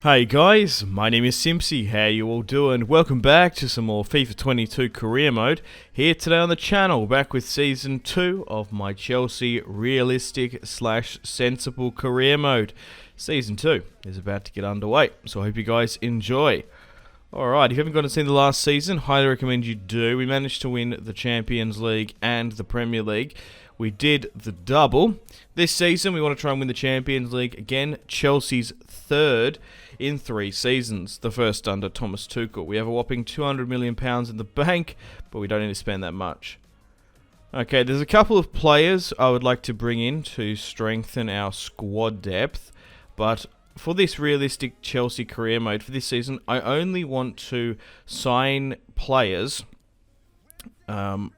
Hey guys, my name is Simpzy, how you all doing? Welcome back to some more FIFA 22 career mode. Here today on the channel, back with season 2 of my Chelsea realistic / sensible career mode. Season 2 is about to get underway, so I hope you guys enjoy. Alright, if you haven't gone and seen the last season, highly recommend you do. We managed to win the Champions League and the Premier League. We did the double. This season, we want to try and win the Champions League again. Chelsea's third in 3 seasons, the first under Thomas Tuchel. We have a whopping £200 million in the bank, but we don't need to spend that much. Okay, there's a couple of players I would like to bring in to strengthen our squad depth, but for this realistic Chelsea career mode for this season, I only want to sign players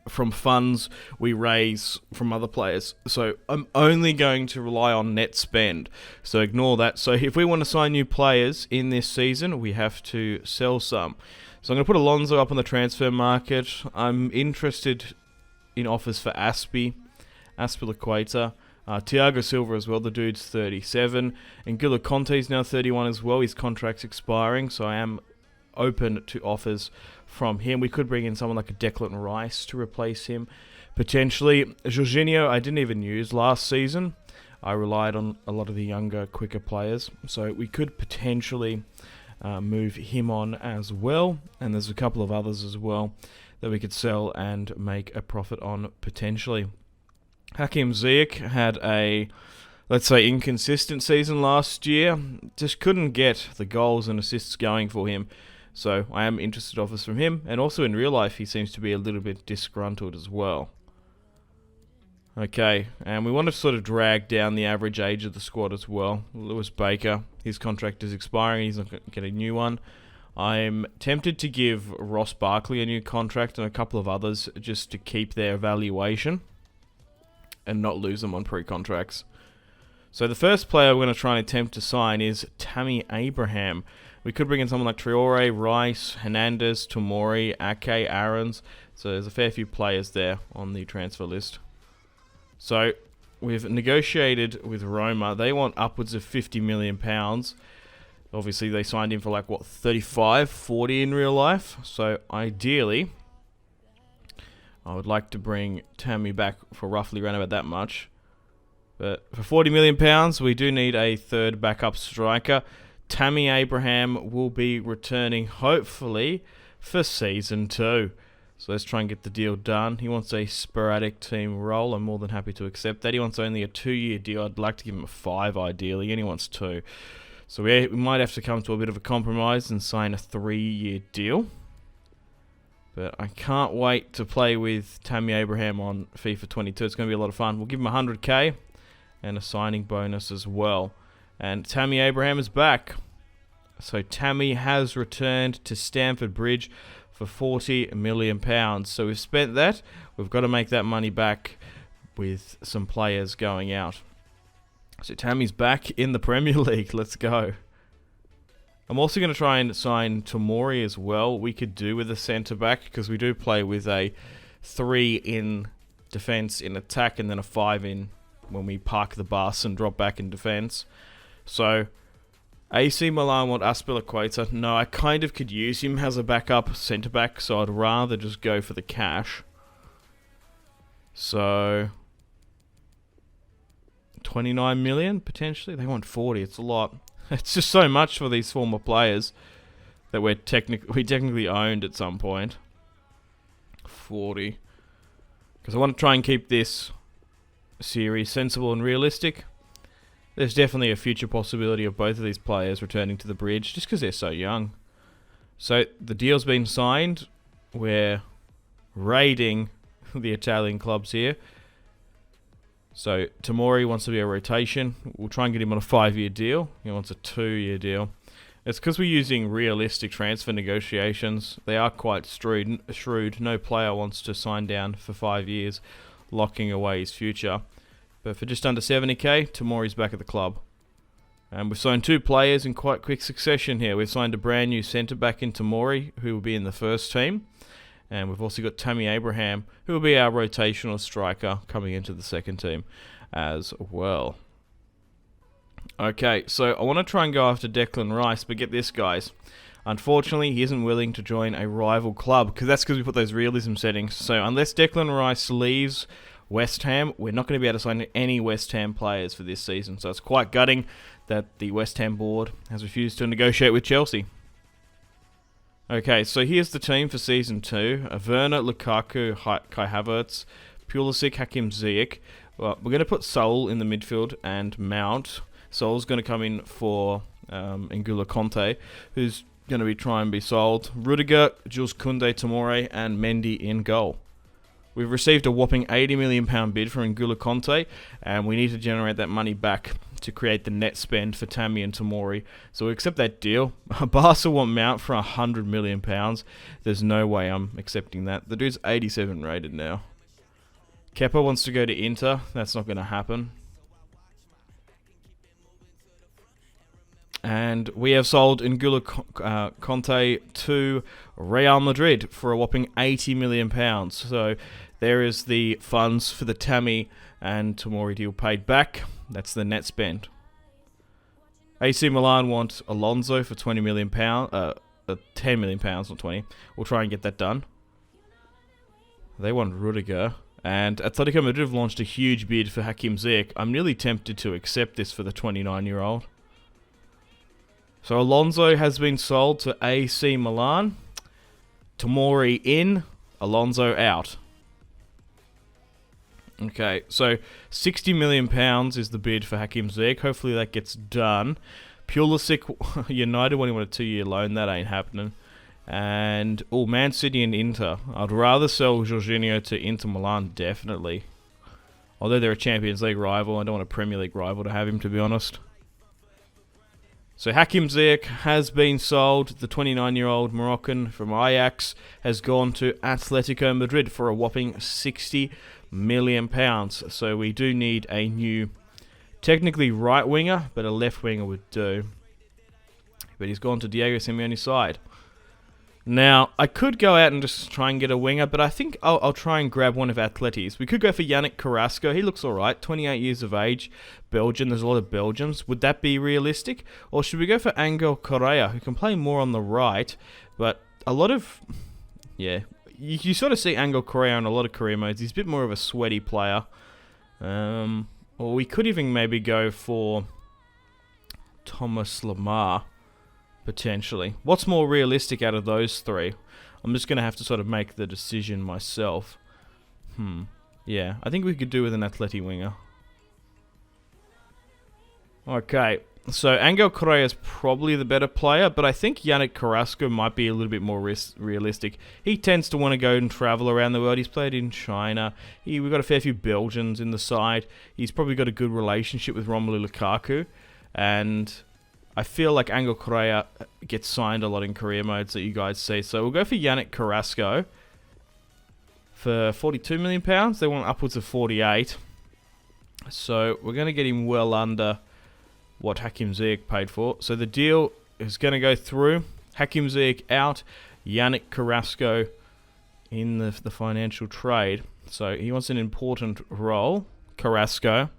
from funds we raise from other players. So I'm only going to rely on net spend. So ignore that. So if we want to sign new players in this season, we have to sell some. So I'm going to put Alonso up on the transfer market. I'm interested in offers for Aspilicueta, Thiago Silva as well. The dude's 37. And Gula Conte's now 31 as well. His contract's expiring, so I am open to offers from him. We could bring in someone like a Declan Rice to replace him, potentially. Jorginho, I didn't even use last season. I relied on a lot of the younger, quicker players, so we could potentially move him on as well. And there's a couple of others as well that we could sell and make a profit on potentially. Hakim Ziyech had a, let's say, inconsistent season last year. Just couldn't get the goals and assists going for him. So I am interested in offers from him. And also in real life, he seems to be a little bit disgruntled as well. Okay, and we want to sort of drag down the average age of the squad as well. Lewis Baker, his contract is expiring. He's not going to get a new one. I'm tempted to give Ross Barkley a new contract and a couple of others just to keep their valuation and not lose them on pre-contracts. So the first player we're going to try and attempt to sign is Tammy Abraham. We could bring in someone like Traore, Rice, Hernandez, Tomori, Ake, Aarons. So there's a fair few players there on the transfer list. So we've negotiated with Roma. They want upwards of £50 million. Obviously they signed him for like, what, 35, 40 in real life. So ideally, I would like to bring Tammy back for roughly around about that much. But for £40 million, we do need a third backup striker. Tammy Abraham will be returning, hopefully, for Season 2. So let's try and get the deal done. He wants a sporadic team role. I'm more than happy to accept that. He wants only a 2-year deal. I'd like to give him a 5, ideally. And he wants 2. So we might have to come to a bit of a compromise and sign a 3-year deal. But I can't wait to play with Tammy Abraham on FIFA 22. It's going to be a lot of fun. We'll give him 100k and a signing bonus as well. And Tammy Abraham is back. So Tammy has returned to Stamford Bridge for £40 million. So we've spent that. We've got to make that money back with some players going out. So Tammy's back in the Premier League. Let's go. I'm also going to try and sign Tomori as well. We could do with a centre-back because we do play with a 3 in defence in attack and then a 5 in when we park the bus and drop back in defence. So AC Milan want Aspilicueta. No, I kind of could use him as a backup centre-back, so I'd rather just go for the cash. So 29 million potentially. They want 40. It's a lot. It's just so much for these former players that we technically owned at some point. 40. Because I want to try and keep this series sensible and realistic. There's definitely a future possibility of both of these players returning to the bridge just because they're so young. So the deal's been signed. We're raiding the Italian clubs here. So Tomori wants to be a rotation. We'll try and get him on a 5-year deal. He wants a 2-year deal. It's because we're using realistic transfer negotiations. They are quite shrewd. No player wants to sign down for 5 years, locking away his future. But for just under 70k, Tomori's back at the club. And we've signed 2 players in quite quick succession here. We've signed a brand new centre-back in Tomori, who will be in the first team. And we've also got Tammy Abraham, who will be our rotational striker coming into the second team as well. Okay, so I want to try and go after Declan Rice, but get this, guys. Unfortunately, he isn't willing to join a rival club, that's because we put those realism settings. So unless Declan Rice leaves West Ham, we're not going to be able to sign any West Ham players for this season. So it's quite gutting that the West Ham board has refused to negotiate with Chelsea. Okay, so here's the team for Season 2. Werner, Lukaku, Kai Havertz, Pulisic, Hakim Ziyech. Well, we're going to put Saul in the midfield and Mount. Saul's going to come in for N'Golo Kanté, who's going to be trying to be sold. Rudiger, Jules Koundé, Tomori, and Mendy in goal. We've received a whopping £80 million bid for N'Golo Kanté, and we need to generate that money back to create the net spend for Tammy and Tomori. So we accept that deal. Barca want Mount for £100 million. There's no way I'm accepting that. The dude's 87 rated now. Kepa wants to go to Inter. That's not going to happen. And we have sold N'Golo Kanté to Real Madrid for a whopping £80 million. So there is the funds for the Tammy and Tomori deal paid back. That's the net spend. AC Milan want Alonso for £10 million, not 20. We'll try and get that done. They want Rudiger. And Atletico Madrid have launched a huge bid for Hakim Ziyech. I'm nearly tempted to accept this for the 29-year-old. So Alonso has been sold to AC Milan. Tomori in, Alonso out. Okay, so £60 million is the bid for Hakim Ziyech. Hopefully that gets done. Pulisic, United wanting a 2-year loan. That ain't happening. And, Man City and Inter. I'd rather sell Jorginho to Inter Milan, definitely. Although they're a Champions League rival, I don't want a Premier League rival to have him, to be honest. So Hakim Ziyech has been sold. The 29-year-old Moroccan from Ajax has gone to Atletico Madrid for a whopping £60 million. So we do need a new, technically right winger, but a left winger would do. But he's gone to Diego Simeone's side. Now, I could go out and just try and get a winger, but I think I'll try and grab one of Atleti's. We could go for Yannick Carrasco. He looks alright, 28 years of age, Belgian. There's a lot of Belgians. Would that be realistic? Or should we go for Angel Correa, who can play more on the right, but a lot of... Yeah, you sort of see Angel Correa in a lot of career modes. He's a bit more of a sweaty player. Or we could even maybe go for Thomas Lemar. Potentially. What's more realistic out of those three? I'm just going to have to sort of make the decision myself. Yeah, I think we could do with an Atleti winger. Okay, so Angel Correa is probably the better player, but I think Yannick Carrasco might be a little bit more realistic. He tends to want to go and travel around the world. He's played in China. We've got a fair few Belgians in the side. He's probably got a good relationship with Romelu Lukaku, and I feel like Angel Correa gets signed a lot in career modes that you guys see. So we'll go for Yannick Carrasco for £42 million. They want upwards of 48. So we're going to get him well under what Hakim Ziyech paid for. So the deal is going to go through. Hakim Ziyech out. Yannick Carrasco in the financial trade. So he wants an important role. Carrasco.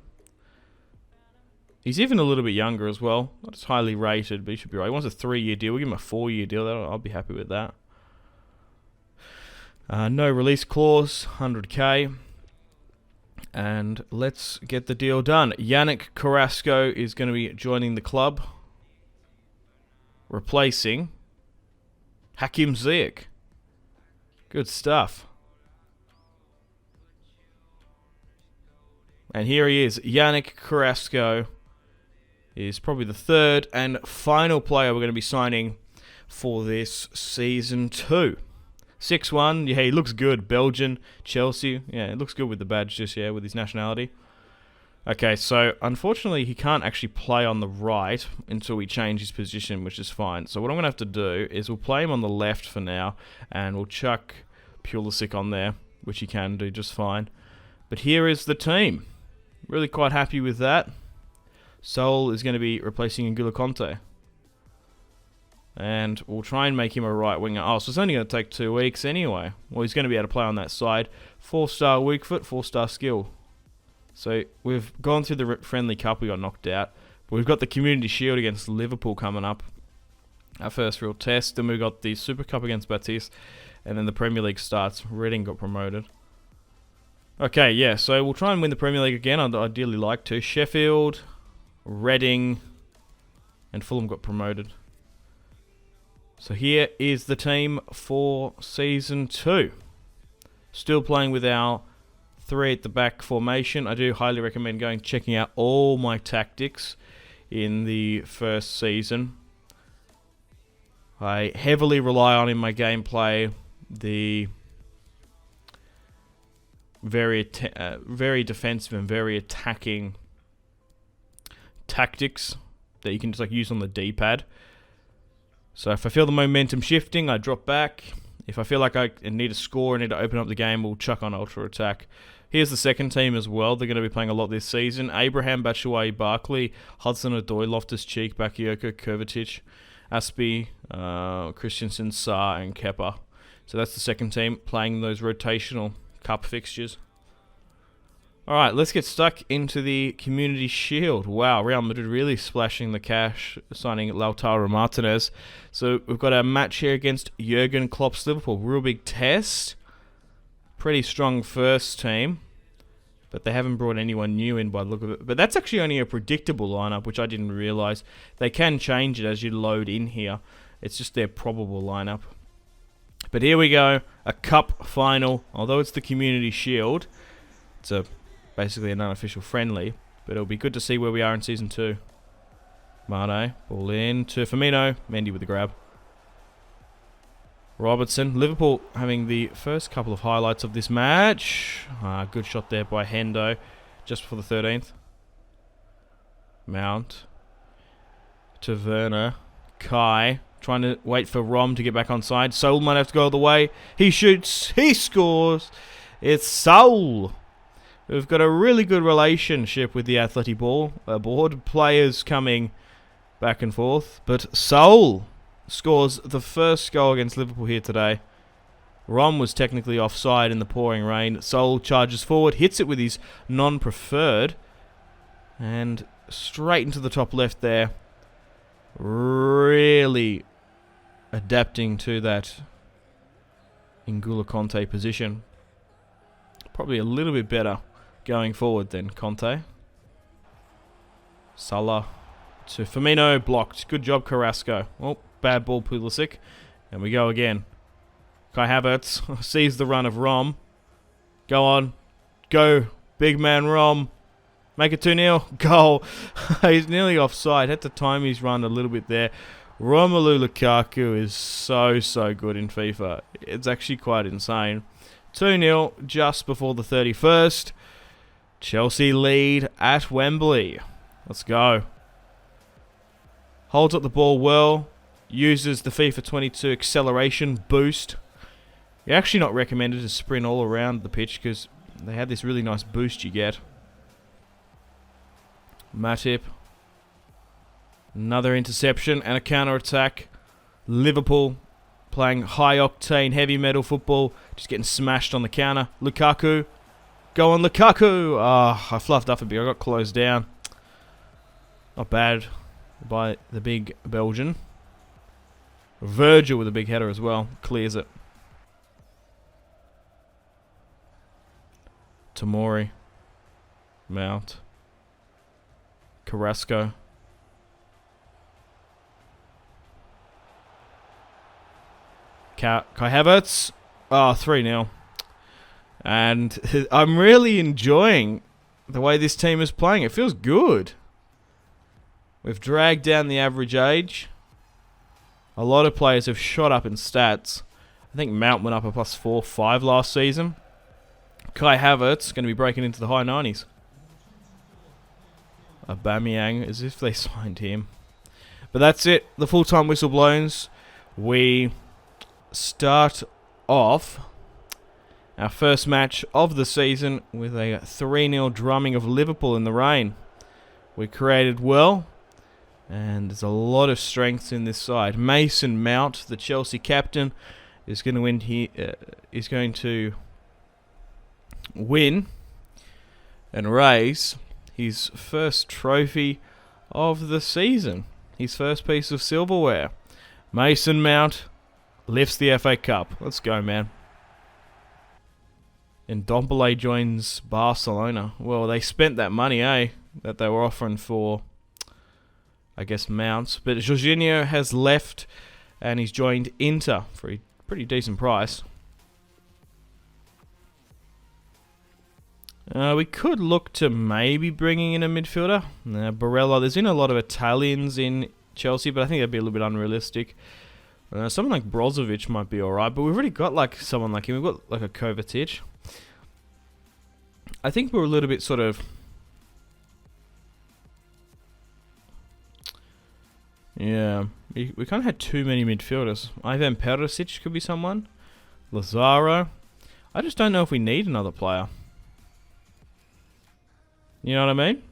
He's even a little bit younger as well. Not as highly rated, but he should be right. He wants a 3-year deal. We'll give him a 4-year deal. I'll be happy with that. No release clause, 100k. And let's get the deal done. Yannick Carrasco is going to be joining the club, replacing Hakim Ziyech. Good stuff. And here he is, Yannick Carrasco. Is probably the third and final player we're going to be signing for this Season 2. 6'1", yeah, he looks good. Belgian, Chelsea, yeah, it looks good with the badge just, yeah, with his nationality. Okay, so unfortunately he can't actually play on the right until we change his position, which is fine. So what I'm going to have to do is we'll play him on the left for now, and we'll chuck Pulisic on there, which he can do just fine. But here is the team. Really quite happy with that. Sol is going to be replacing N'Golo Kanté. And we'll try and make him a right winger. Oh, so it's only going to take 2 weeks anyway. Well, he's going to be able to play on that side. 4-star weak foot, 4-star skill. So we've gone through the friendly cup. We got knocked out. We've got the Community Shield against Liverpool coming up. Our first real test. Then we've got the Super Cup against Betis. And then the Premier League starts. Reading got promoted. Okay, yeah, so we'll try and win the Premier League again. I'd ideally like to. Sheffield, Reading, and Fulham got promoted. So here is the team for Season 2. Still playing with our 3 at the back formation. I do highly recommend checking out all my tactics in the first season. I heavily rely on in my gameplay the very defensive and very attacking tactics that you can just use on the D-pad. So if I feel the momentum shifting, I drop back. If I feel like I need a score, I need to open up the game, we'll chuck on Ultra Attack. Here's the second team as well. They're going to be playing a lot this season. Abraham, Batshuayi, Barkley, Hudson-Odoi, Loftus-Cheek, Bakayoko, Kovacic, Aspie, Christensen, Sarr, and Kepa. So that's the second team playing those rotational cup fixtures. Alright, let's get stuck into the Community Shield. Wow, Real Madrid really splashing the cash, signing Lautaro Martinez. So we've got our match here against Jurgen Klopp's Liverpool. Real big test. Pretty strong first team. But they haven't brought anyone new in by the look of it. But that's actually only a predictable lineup, which I didn't realise. They can change it as you load in here. It's just their probable lineup. But here we go. A cup final. Although it's the Community Shield, it's basically an unofficial friendly. But it'll be good to see where we are in Season 2. Mane, ball in to Firmino. Mendy with the grab. Robertson. Liverpool having the first couple of highlights of this match. Good shot there by Hendo just before the 13th. Mount to Werner. Kai trying to wait for Rom to get back on side. Saul might have to go all the way. He shoots. He scores. It's Saul. We've got a really good relationship with the Athletic Ball board. Players coming back and forth. But Saul scores the first goal against Liverpool here today. Rom was technically offside in the pouring rain. Saul charges forward, hits it with his non-preferred, and straight into the top left there. Really adapting to that N'Golo Conte position. Probably a little bit better going forward than Conte. Salah to Firmino, blocked. Good job, Carrasco. Oh, bad ball, Pulisic. And we go again. Kai Havertz sees the run of Rom. Go on. Go. Big man Rom. Make it 2-0. Goal. He's nearly offside. Had to time his run a little bit there. Romelu Lukaku is so good in FIFA. It's actually quite insane. 2-0 just before the 31st. Chelsea lead at Wembley. Let's go. Holds up the ball well. Uses the FIFA 22 acceleration boost. You're actually not recommended to sprint all around the pitch because they have this really nice boost you get. Matip. Another interception and a counter-attack. Liverpool playing high-octane, heavy metal football. Just getting smashed on the counter. Lukaku. Go on, Lukaku. I fluffed up a bit. I got closed down. Not bad by the big Belgian. Virgil with a big header as well. Clears it. Tomori. Mount. Carrasco. Kai Havertz. 3-0. And I'm really enjoying the way this team is playing. It feels good. We've dragged down the average age. A lot of players have shot up in stats. I think Mount went up a +4-5 last season. Kai Havertz going to be breaking into the high 90s. Aubameyang, as if they signed him. But that's it. The full-time whistle blows. We start off our first match of the season with a 3-0 drumming of Liverpool in the rain. We created well, and there's a lot of strength in this side. Mason Mount, the Chelsea captain, is going to win. Is going to win and raise his first trophy of the season. His first piece of silverware. Mason Mount lifts the FA Cup. Let's go, man. And Ndombele joins Barcelona. Well, they spent that money, that they were offering for, I guess, Mounts. But Jorginho has left and he's joined Inter for a pretty decent price. We could look to maybe bringing in a midfielder. Barella. There's been a lot of Italians in Chelsea, but I think that'd be a little bit unrealistic. Someone like Brozovic might be alright, but we've already got like someone like him. We've got like a Kovacic. I think we're a little bit sort of... Yeah, we kind of had too many midfielders. Ivan Perisic could be someone. Lazaro. I just don't know if we need another player. You know what I mean?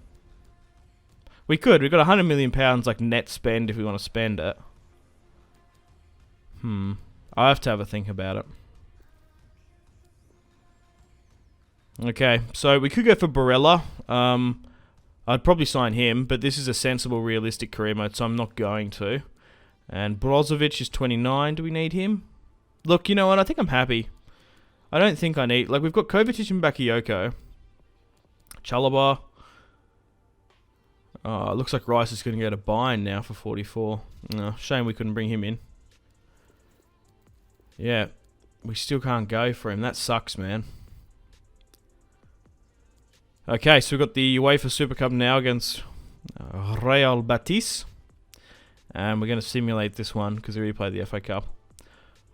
We could. We've got £100 million like net spend if we want to spend it. I have to have a think about it. Okay, so we could go for Barella. I'd probably sign him, but this is a sensible, realistic career mode, so I'm not going to. And Brozovic is 29. Do we need him? Look, you know what? I think I'm happy. I don't think I need... Like, we've got Kovacic and Bakayoko. Chalobah. Oh, it looks like Rice is going to go to Bayern now for 44. No, shame we couldn't bring him in. Yeah, we still can't go for him. That sucks, man. Okay, so we've got the UEFA Super Cup now against Real Betis. And we're going to simulate this one because we already played the FA Cup.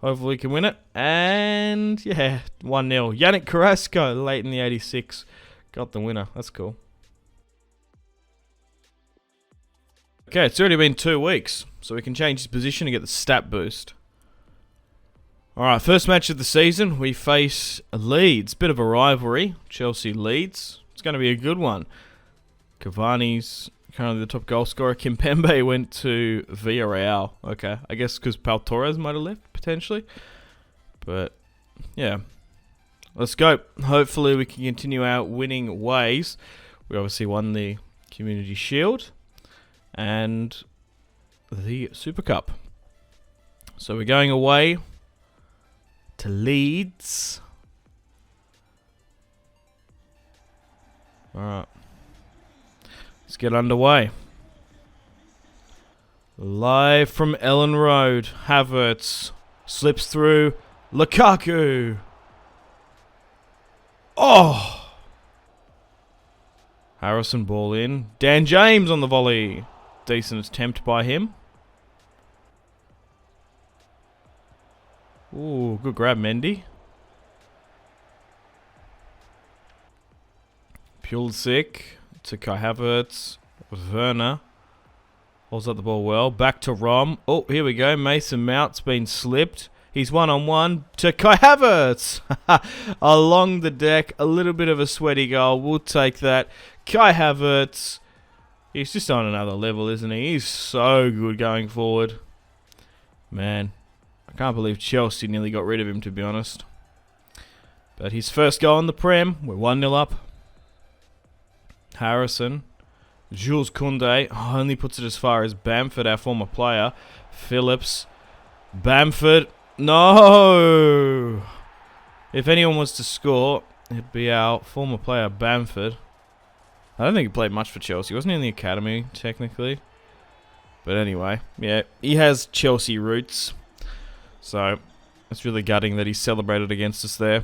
Hopefully we can win it. And, yeah, 1-0. Yannick Carrasco, late in the 86. Got the winner. That's cool. Okay, it's already been 2 weeks. So we can change his position and get the stat boost. Alright, first match of the season. We face Leeds. Bit of a rivalry. Chelsea-Leeds. It's going to be a good one. Cavani's currently the top goal scorer. Kimpembe went to Villarreal. Okay, I guess because Pau Torres might have left, potentially. But, yeah. Let's go. Hopefully we can continue our winning ways. We obviously won the Community Shield and the Super Cup. So we're going away to Leeds. Alright. Let's get underway. Live from Ellen Road. Havertz slips through. Lukaku. Oh! Harrison ball in. Dan James on the volley. Decent attempt by him. Ooh, good grab, Mendy. Pulisic to Kai Havertz. Werner holds up the ball well. Back to Rom. Oh, here we go. Mason Mount's been slipped. He's one-on-one to Kai Havertz. Along the deck. A little bit of a sweaty goal. We'll take that. Kai Havertz. He's just on another level, isn't he? He's so good going forward. Man, I can't believe Chelsea nearly got rid of him, to be honest. But his first goal in the Prem. We're 1-0 up. Harrison. Jules Koundé only puts it as far as Bamford, our former player. Phillips. Bamford. No! If anyone was to score, it'd be our former player, Bamford. I don't think he played much for Chelsea. Wasn't he in the academy, technically? But anyway, yeah, he has Chelsea roots. So, it's really gutting that he celebrated against us there.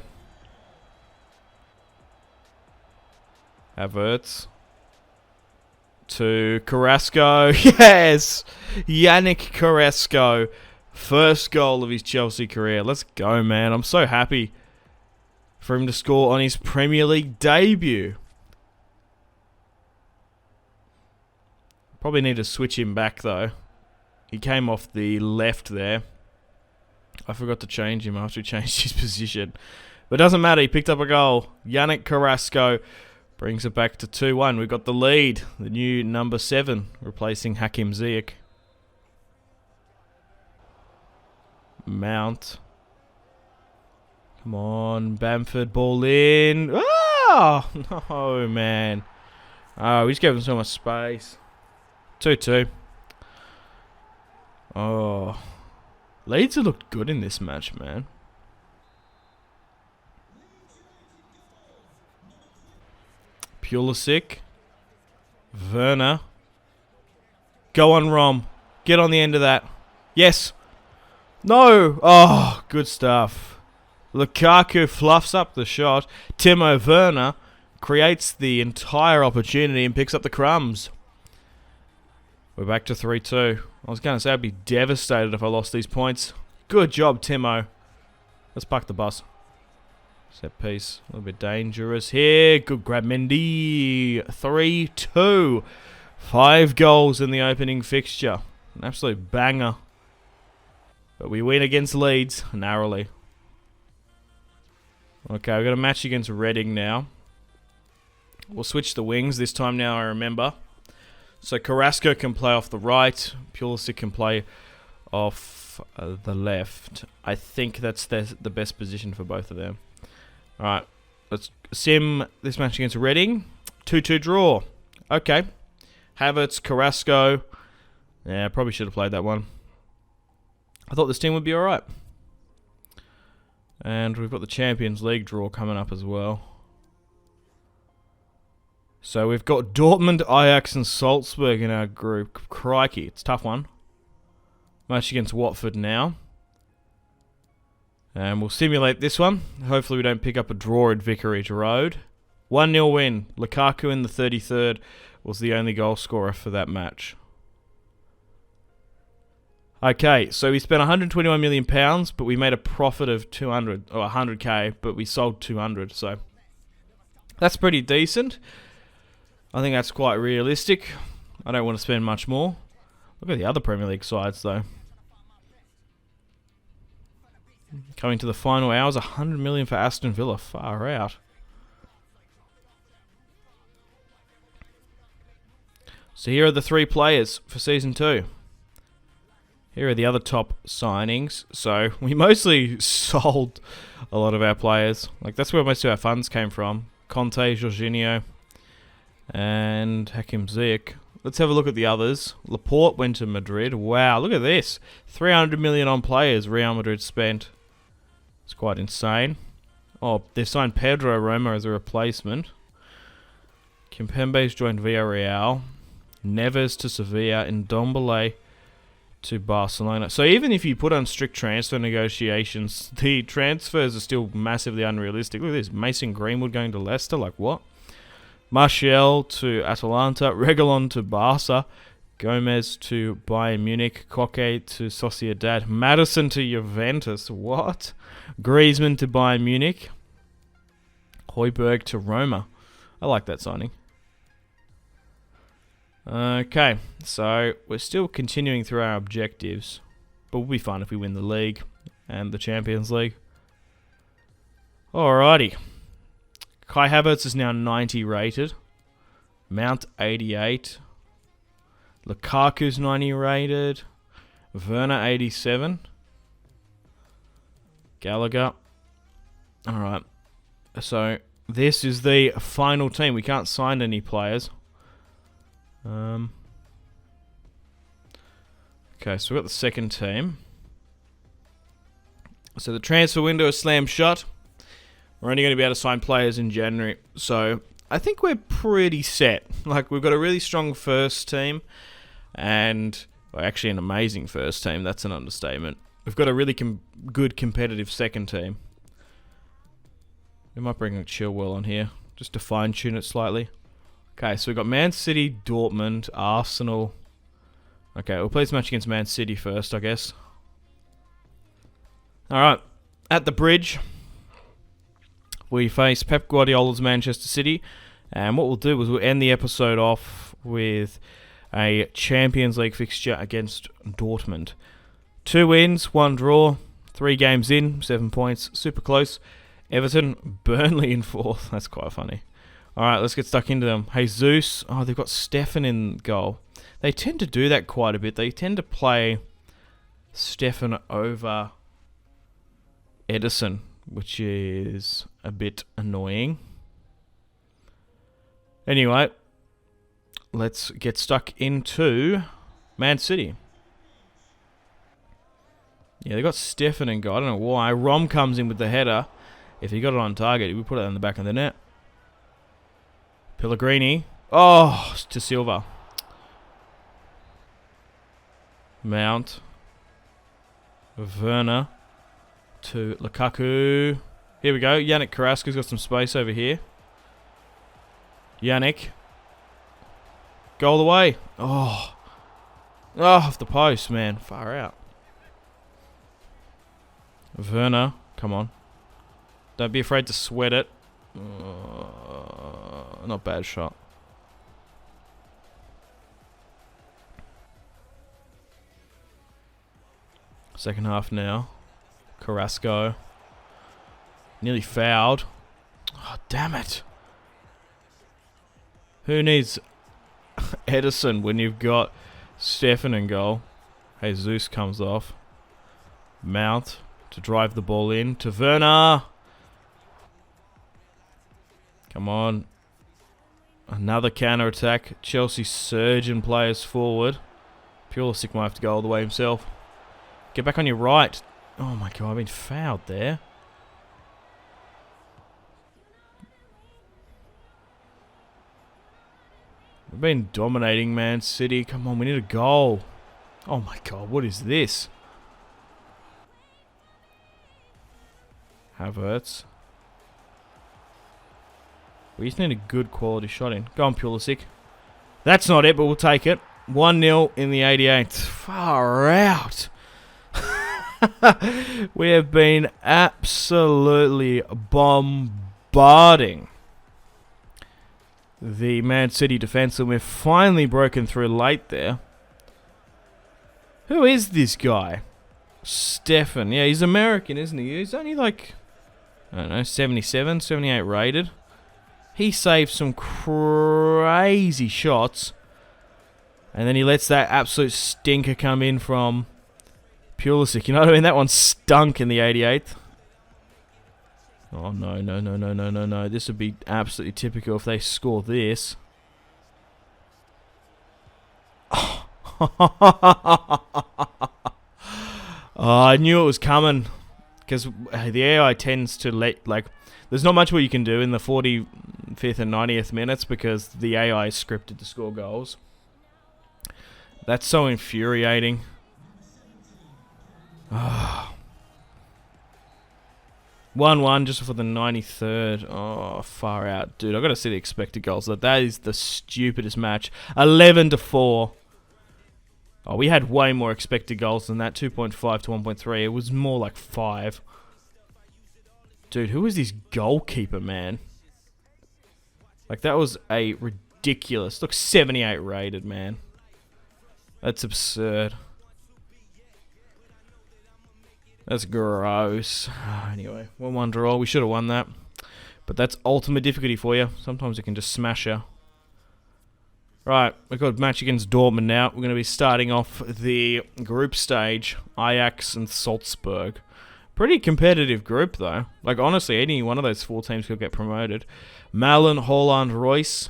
Havertz. To Carrasco. Yes! Yannick Carrasco. First goal of his Chelsea career. Let's go, man. I'm so happy for him to score on his Premier League debut. Probably need to switch him back, though. He came off the left there. I forgot to change him after he changed his position. But it doesn't matter. He picked up a goal. Yannick Carrasco brings it back to 2-1. We've got the lead. The new number 7 replacing Hakim Ziyech. Mount. Come on. Bamford ball in. Oh! No, man. Oh, we just gave him so much space. 2-2. Oh. Leeds have looked good in this match, man. Pulisic. Werner. Go on, Rom. Get on the end of that. Yes. No. Oh, good stuff. Lukaku fluffs up the shot. Timo Werner creates the entire opportunity and picks up the crumbs. We're back to 3-2. I was going to say I'd be devastated if I lost these points. Good job, Timo. Let's park the bus. Set piece. A little bit dangerous here. Good grab, Mendy. 3-2. 5 goals in the opening fixture. An absolute banger. But we win against Leeds narrowly. Okay, we've got a match against Reading now. We'll switch the wings this time now, I remember. So Carrasco can play off the right. Pulisic can play off the left. I think that's the best position for both of them. Alright, let's sim this match against Reading. 2-2 draw. Okay. Havertz, Carrasco. Yeah, probably should have played that one. I thought this team would be alright. And we've got the Champions League draw coming up as well. So we've got Dortmund, Ajax and Salzburg in our group. Crikey, it's a tough one. Match against Watford now. And we'll simulate this one. Hopefully we don't pick up a draw at Vicarage Road. 1-0 win. Lukaku in the 33rd was the only goal scorer for that match. Okay, so we spent £121 million, but we made a profit of 100k, but we sold 200, so that's pretty decent. I think that's quite realistic. I don't want to spend much more. Look at the other Premier League sides, though. Coming to the final hours, 100 million for Aston Villa. Far out. So here are the 3 players for Season 2. Here are the other top signings. So we mostly sold a lot of our players. Like, that's where most of our funds came from. Conte, Jorginho, and Hakim Ziyech. Let's have a look at the others. Laporte went to Madrid. Wow, look at this. 300 million on players Real Madrid spent. It's quite insane. Oh, they've signed Pedro Roma as a replacement. Kimpembe's joined Villarreal. Neves to Sevilla. And Ndombele to Barcelona. So even if you put on strict transfer negotiations, the transfers are still massively unrealistic. Look at this. Mason Greenwood going to Leicester. Like, what? Martial to Atalanta. Reguilon to Barca. Gomez to Bayern Munich. Koke to Sociedad. Maddison to Juventus. What? Griezmann to Bayern Munich. Højbjerg to Roma. I like that signing. Okay, so we're still continuing through our objectives, but we'll be fine if we win the league and the Champions League. Alrighty. Kai Havertz is now 90 rated. Mount 88. Lukaku's 90 rated. Werner 87. Gallagher. Alright. So this is the final team. We can't sign any players. Okay, so we've got the second team. So the transfer window is slammed shut. We're only going to be able to sign players in January. So I think we're pretty set. Like, we've got a really strong first team. And, well, actually an amazing first team. That's an understatement. We've got a really good competitive second team. We might bring a Chilwell on here, just to fine-tune it slightly. Okay, so we've got Man City, Dortmund, Arsenal. Okay, we'll play this match against Man City first, I guess. Alright, at the Bridge, we face Pep Guardiola's Manchester City. And what we'll do is we'll end the episode off with a Champions League fixture against Dortmund. 2 wins, 1 draw, 3 games in, 7 points, super close. Everton, Burnley in 4th. That's quite funny. Alright, let's get stuck into them. Jesus. Oh, they've got Stefan in goal. They tend to do that quite a bit. They tend to play Stefan over Edison, which is a bit annoying. Anyway, let's get stuck into Man City. Yeah, they got Stefan and God. I don't know why. Rom comes in with the header. If he got it on target, he would put it in the back of the net. Pellegrini. Oh, to Silva. Mount. Werner. To Lukaku. Here we go. Yannick Carrasco's got some space over here. Yannick. Goal away. Oh. Oh, off the post, man. Far out. Werner. Come on. Don't be afraid to sweat it. Not bad shot. Second half now. Carrasco. Nearly fouled. Oh, damn it. Who needs Edison when you've got Stefan in goal? Jesus comes off. Mount to drive the ball in to Werner. Come on. Another counter-attack. Chelsea surge and players forward. Pulisic might have to go all the way himself. Get back on your right. Oh my God, I've been fouled there. We've been dominating Man City. Come on, we need a goal. Oh my God, what is this? Havertz. We just need a good quality shot in. Go on, Pulisic. That's not it, but we'll take it. 1-0 in the 88th. Far out. We have been absolutely bombarding the Man City defence, and we've finally broken through late there. Who is this guy? Stefan. Yeah, he's American, isn't he? He's only like, I don't know, 77, 78 rated. He saved some crazy shots. And then he lets that absolute stinker come in from Pulisic. You know what I mean? That one stunk in the 88th. Oh, no, no, no, no, no, no, no. This would be absolutely typical if they score this. Oh, I knew it was coming. Because the AI tends to let, like, there's not much what you can do in the 45th and 90th minutes because the AI is scripted to score goals. That's so infuriating. 1-1 just for the 93rd. Oh, far out. Dude, I've got to see the expected goals. That is the stupidest match. 11-4. Oh, we had way more expected goals than that. 2.5 to 1.3. It was more like 5. Dude, who is this goalkeeper, man? Like, that was a ridiculous... Look, 78 rated, man. That's absurd. That's gross. Anyway, 1-1 draw. We should have won that. But that's ultimate difficulty for you. Sometimes it can just smash you. Right, we've got a match against Dortmund now. We're going to be starting off the group stage. Ajax and Salzburg. Pretty competitive group, though. Like, honestly, any one of those 4 teams could get promoted. Malen, Haaland, Royce.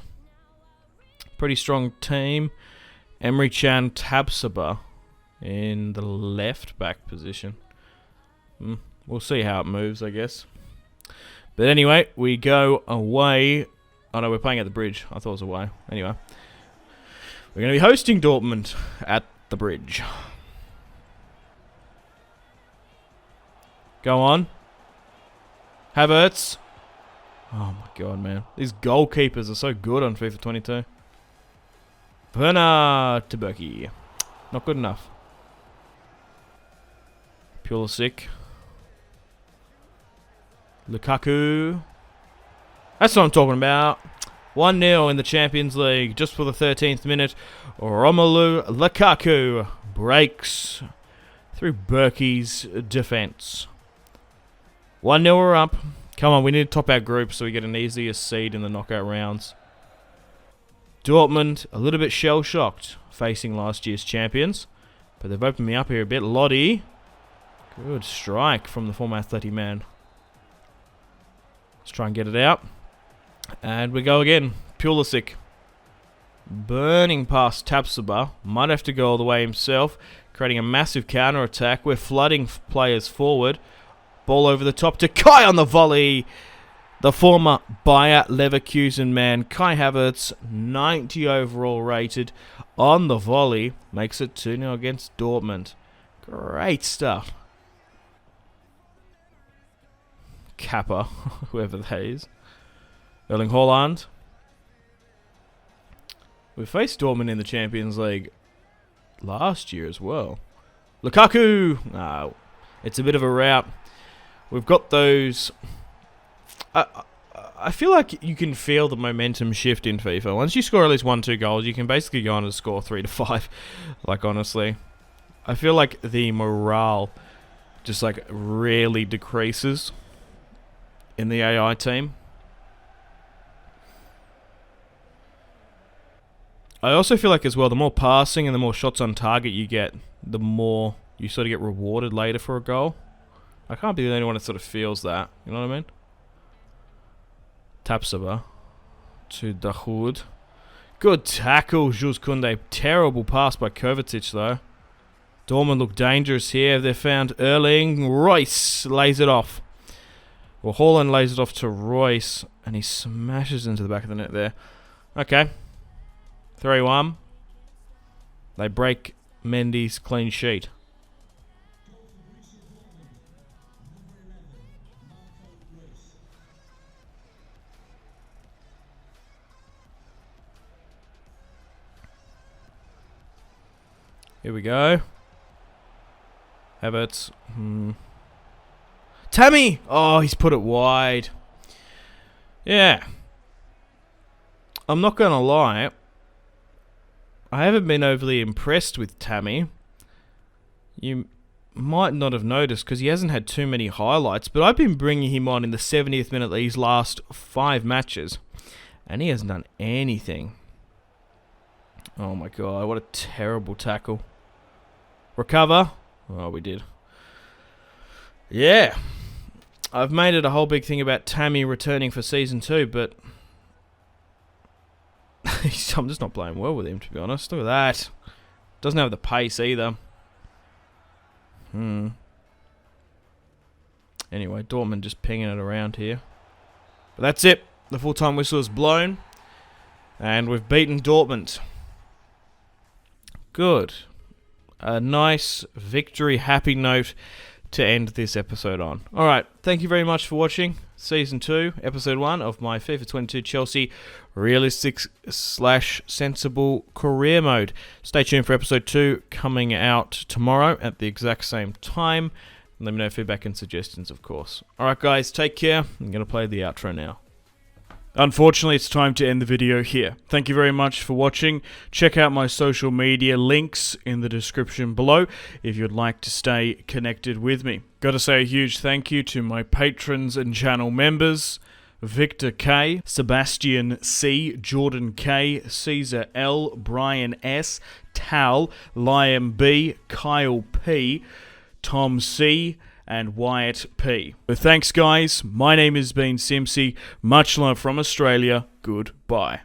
Pretty strong team. Emre Can Tabsoba in the left back position. We'll see how it moves, I guess. But anyway, we go away. Oh no, we're playing at the Bridge. I thought it was away. Anyway. We're going to be hosting Dortmund at the Bridge. Go on. Havertz. Oh my God, man. These goalkeepers are so good on FIFA 22. Werner to Berkey. Not good enough. Pulisic. Lukaku. That's what I'm talking about. 1-0 in the Champions League. Just for the 13th minute. Romelu Lukaku breaks through Berkey's defence. 1-0 we're up. Come on, we need to top our group so we get an easier seed in the knockout rounds. Dortmund, a little bit shell-shocked facing last year's champions. But they've opened me up here a bit. Lottie. Good strike from the former Athletic man. Let's try and get it out. And we go again. Pulisic. Burning past Tapsoba. Might have to go all the way himself. Creating a massive counter-attack. We're flooding players forward. Ball over the top to Kai on the volley. The former Bayer Leverkusen man, Kai Havertz, 90 overall rated on the volley. Makes it 2-0 against Dortmund. Great stuff. Kappa, whoever that is. Erling Haaland. We faced Dortmund in the Champions League last year as well. Lukaku! No, it's a bit of a rout. We've got those... I feel like you can feel the momentum shift in FIFA. Once you score at least 1-2 goals, you can basically go on to score 3 to 5. Like, honestly. I feel like the morale just, like, really decreases in the AI team. I also feel like as well, the more passing and the more shots on target you get, the more you sort of get rewarded later for a goal. I can't be the only one that sort of feels that. You know what I mean? Tapsoba to Dahoud. Good tackle, Jules Koundé. Terrible pass by Kovacic, though. Dortmund look dangerous here. They've found Erling. Royce lays it off. Well, Haaland lays it off to Royce, and he smashes into the back of the net there. Okay. 3-1. They break Mendy's clean sheet. Here we go. Havertz. Tammy! Oh, he's put it wide. Yeah. I'm not going to lie. I haven't been overly impressed with Tammy. You might not have noticed because he hasn't had too many highlights, but I've been bringing him on in the 70th minute these last 5 matches, and he hasn't done anything. Oh my god, what a terrible tackle. Recover. Oh, we did. Yeah. I've made it a whole big thing about Tammy returning for Season 2, but... I'm just not playing well with him, to be honest. Look at that. Doesn't have the pace either. Anyway, Dortmund just pinging it around here. But that's it. The full-time whistle is blown. And we've beaten Dortmund. Good. A nice victory, happy note to end this episode on. Alright, thank you very much for watching Season 2, Episode 1 of my FIFA 22 Chelsea realistic/sensible career mode. Stay tuned for Episode 2 coming out tomorrow at the exact same time. Let me know feedback and suggestions, of course. Alright guys, take care. I'm going to play the outro now. Unfortunately, it's time to end the video here. Thank you very much for watching. Check out my social media links in the description below if you'd like to stay connected with me. Got to say a huge thank you to my patrons and channel members: Victor K, Sebastian C, Jordan K, Caesar L, Brian S, Tal, Liam B, Kyle P, Tom C, and Wyatt P. So thanks guys, my name has been Simpzy, much love from Australia, goodbye.